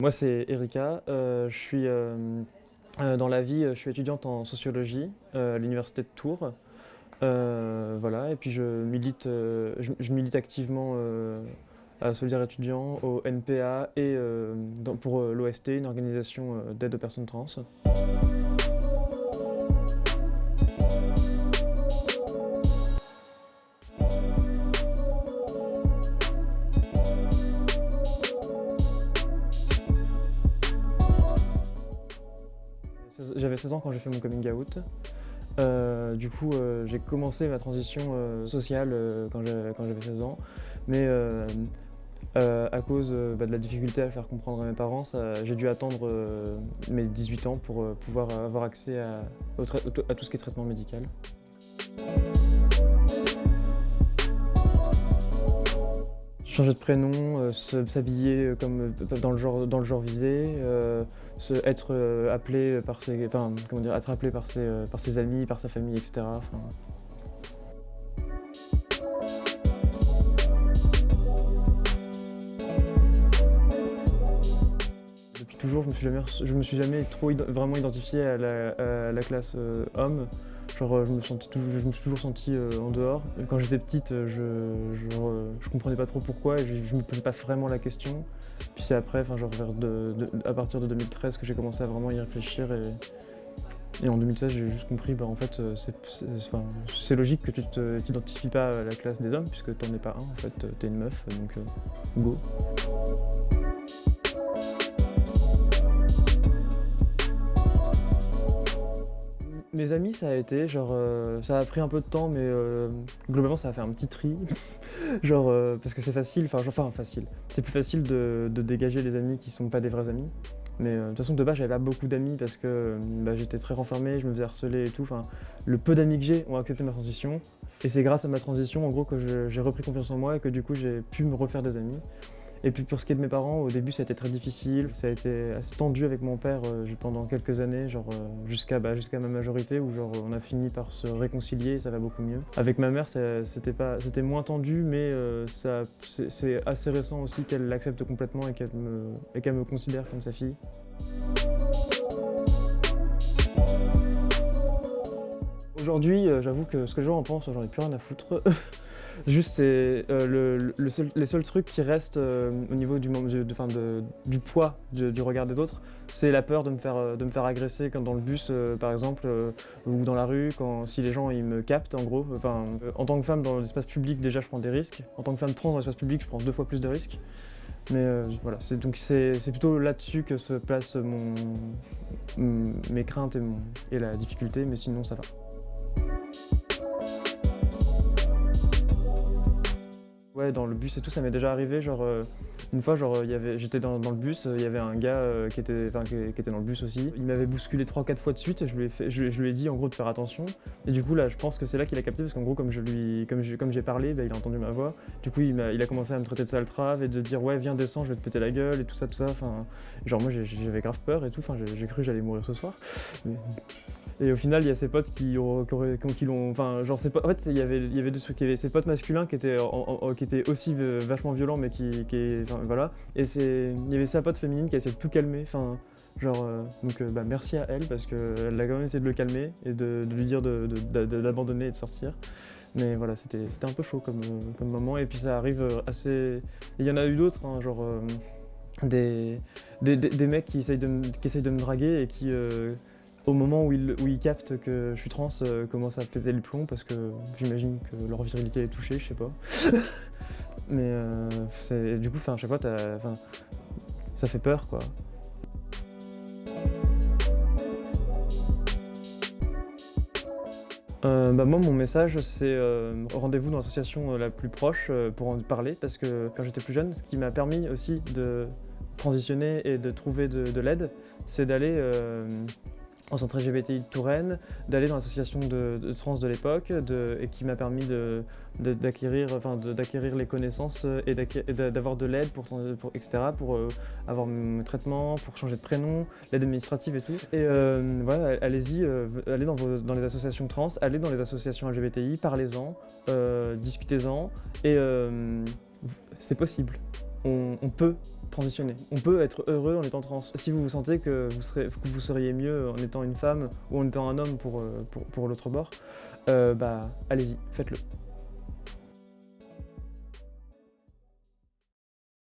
Moi, c'est Erika. Je suis dans la vie, je suis étudiante en sociologie à l'université de Tours. Voilà, et puis je milite activement à Solidaire étudiant, au NPA et pour l'OST, une organisation d'aide aux personnes trans. J'avais 16 ans quand j'ai fait mon coming out. J'ai commencé ma transition sociale quand j'avais 16 ans, mais à cause de la difficulté à le faire comprendre à mes parents, j'ai dû attendre mes 18 ans pour pouvoir avoir accès à tout ce qui est traitement médical. Changer de prénom, s'habiller comme dans le genre visé, être appelé par être appelé par ses amis, par sa famille, etc. Enfin. Depuis toujours, je me suis jamais trop vraiment identifié à la classe homme. Genre, je me suis toujours senti en dehors. Quand j'étais petite, je comprenais pas trop pourquoi et je me posais pas vraiment la question. Puis c'est après, à partir de 2013 que j'ai commencé à vraiment y réfléchir et en 2016 j'ai juste compris, en fait, c'est logique que tu t'identifies pas à la classe des hommes puisque t'en es pas un, en fait, t'es une meuf, donc go. Mes amis, ça a été ça a pris un peu de temps, mais globalement ça a fait un petit tri. Parce que c'est facile, facile. C'est plus facile de dégager les amis qui sont pas des vrais amis. Mais de toute façon, de base, j'avais pas beaucoup d'amis parce que j'étais très renfermé, je me faisais harceler et tout. Enfin, le peu d'amis que j'ai ont accepté ma transition. Et c'est grâce à ma transition, en gros, que j'ai repris confiance en moi et que du coup, j'ai pu me refaire des amis. Et puis pour ce qui est de mes parents, au début ça a été très difficile, ça a été assez tendu avec mon père pendant quelques années, jusqu'à ma majorité où on a fini par se réconcilier et ça va beaucoup mieux. Avec ma mère c'était moins tendu, mais c'est assez récent aussi qu'elle l'accepte complètement et qu'elle me considère comme sa fille. Aujourd'hui, j'avoue que ce que les gens en pensent, j'en ai plus rien à foutre. Juste, c'est les seuls trucs qui restent au niveau du poids du regard des autres, c'est la peur de me faire agresser quand dans le bus, par exemple, ou dans la rue, si les gens ils me captent, en gros. En tant que femme dans l'espace public, déjà, je prends des risques. En tant que femme trans dans l'espace public, je prends 2 fois plus de risques. Mais voilà, c'est plutôt là-dessus que se placent mes craintes et la difficulté, mais sinon ça va. Ouais, dans le bus et tout, ça m'est déjà arrivé, une fois, j'étais dans le bus, il y avait un gars qui était dans le bus aussi. Il m'avait bousculé 3-4 fois de suite et je lui ai dit en gros de faire attention. Et du coup là, je pense que c'est là qu'il a capté parce qu'en gros comme j'ai parlé, il a entendu ma voix. Du coup il a commencé à me traiter de sale-trave et de dire ouais viens descends, je vais te péter la gueule et tout ça. Enfin, moi j'avais grave peur et tout, j'ai cru que j'allais mourir ce soir. Et au final, il y a ses potes qui l'ont, en fait, il y avait deux trucs. Il y avait ses potes masculins qui étaient aussi vachement violents, mais voilà. Et il y avait sa pote féminine qui a essayé de tout calmer. Merci à elle parce qu'elle a quand même essayé de le calmer et de lui dire d'abandonner et de sortir. Mais voilà, c'était un peu chaud comme moment. Et puis ça arrive assez. Il y en a eu d'autres, hein, des mecs qui essayent de me draguer et qui au moment où ils captent que je suis trans, commencent à péter le plomb parce que j'imagine que leur virilité est touchée, je sais pas. Mais du coup, à chaque fois, ça fait peur, quoi. Moi, mon message, c'est rendez-vous dans l'association la plus proche pour en parler parce que quand j'étais plus jeune, ce qui m'a permis aussi de transitionner et de trouver de l'aide, c'est d'aller en centre LGBTI de Touraine, d'aller dans l'association de trans de l'époque et qui m'a permis d'acquérir les connaissances et d'avoir de l'aide etc. pour avoir mon traitement, pour changer de prénom, l'aide administrative et tout. Et voilà, allez-y, allez dans les associations trans, allez dans les associations LGBTI, parlez-en, discutez-en et c'est possible. on peut transitionner. On peut être heureux en étant trans. Si vous sentez que vous seriez mieux en étant une femme ou en étant un homme pour l'autre bord, bah allez-y, faites-le.